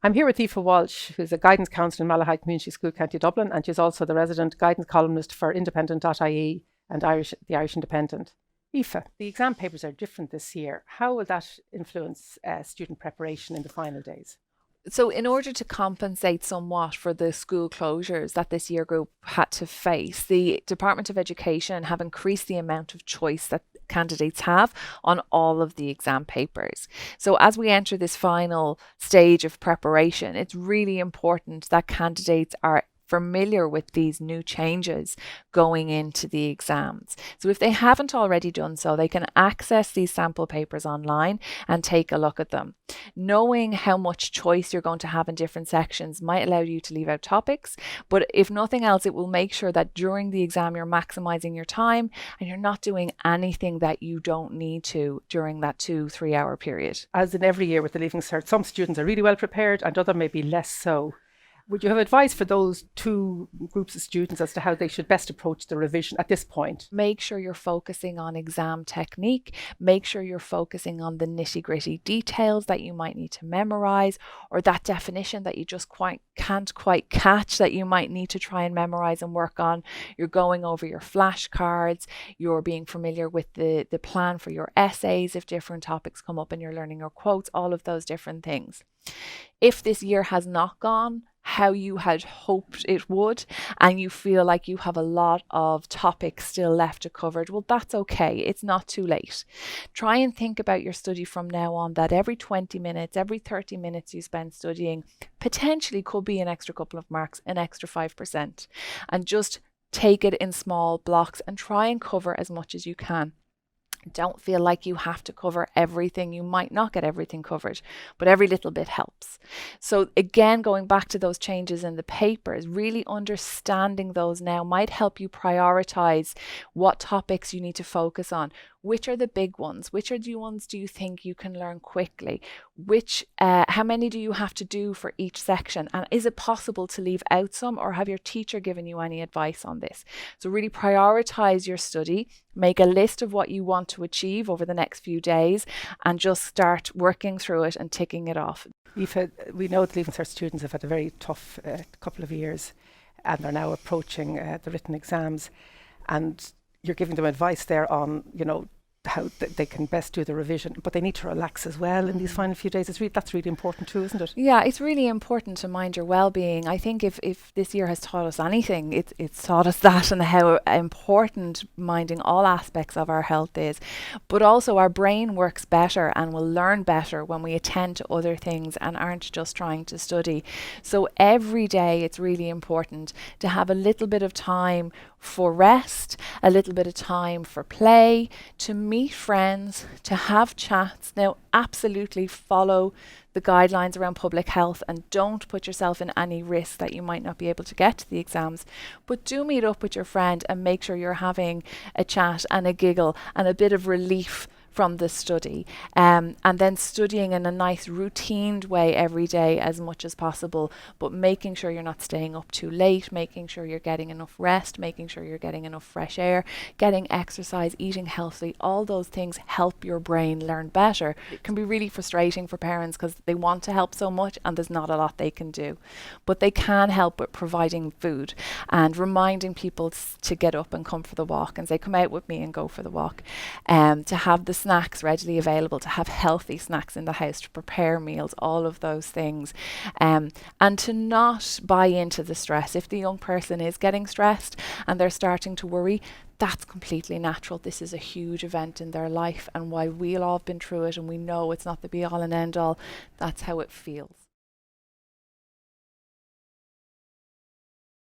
I'm here with Aoife Walsh, who's a guidance counsellor in Malahide Community School, County Dublin, and she's also the resident guidance columnist for Independent.ie and the Irish Independent. Aoife, the exam papers are different this year. How will that influence student preparation in the final days? So in order to compensate somewhat for the school closures that this year group had to face, the Department of Education have increased the amount of choice that candidates have on all of the exam papers. So as we enter this final stage of preparation, it's really important that candidates are familiar with these new changes going into the exams. So if they haven't already done so, they can access these sample papers online and take a look at them. Knowing how much choice you're going to have in different sections might allow you to leave out topics, but if nothing else, it will make sure that during the exam you're maximizing your time and you're not doing anything that you don't need to during that 2-3 hour period. As in every year with the Leaving Cert, some students are really well prepared and others may be less so. Would you have advice for those two groups of students as to how they should best approach the revision at this point? Make sure you're focusing on exam technique. Make sure you're focusing on the nitty-gritty details that you might need to memorize, or that definition that you just can't quite catch that you might need to try and memorize and work on. You're going over your flashcards. You're being familiar with the plan for your essays if different topics come up and you're learning your quotes, all of those different things. If this year has not gone how you had hoped it would, and you feel like you have a lot of topics still left to cover, well, that's okay. It's not too late. Try and think about your study from now on, that every 20 minutes, every 30 minutes you spend studying potentially could be an extra couple of marks, an extra 5%. And just take it in small blocks and try and cover as much as you can. Don't feel like you have to cover everything. You might not get everything covered, but every little bit helps. So again, going back to those changes in the papers, really understanding those now might help you prioritize what topics you need to focus on. Which are the big ones? Which are the ones do you think you can learn quickly? How many do you have to do for each section? And is it possible to leave out some, or have your teacher given you any advice on this? So really prioritize your study, make a list of what you want to achieve over the next few days, and just start working through it and ticking it off. Aoife, we know the Leaving Cert students have had a very tough couple of years and they're now approaching the written exams, and you're giving them advice there on, how they can best do the revision, but they need to relax as well in these final few days. That's really important too, isn't it? Yeah, it's really important to mind your well-being. I think if this year has taught us anything, it's taught us that, and how important minding all aspects of our health is. But also our brain works better and will learn better when we attend to other things and aren't just trying to study. So every day it's really important to have a little bit of time for rest, a little bit of time for play, to meet friends, to have chats. Now, absolutely follow the guidelines around public health and don't put yourself in any risk that you might not be able to get to the exams. But do meet up with your friend and make sure you're having a chat and a giggle and a bit of relief from the study, and then studying in a nice routined way every day as much as possible, but making sure you're not staying up too late, making sure you're getting enough rest, making sure you're getting enough fresh air, getting exercise, eating healthily. All those things help your brain learn better. It can be really frustrating for parents because they want to help so much and there's not a lot they can do, but they can help with providing food and reminding people to get up and come for the walk, and say, come out with me and go for the walk, to have the snacks readily available, to have healthy snacks in the house, to prepare meals, all of those things, and to not buy into the stress. If the young person is getting stressed and they're starting to worry, that's completely natural. This is a huge event in their life, and while we'll all have been through it and we know it's not the be all and end all, that's how it feels.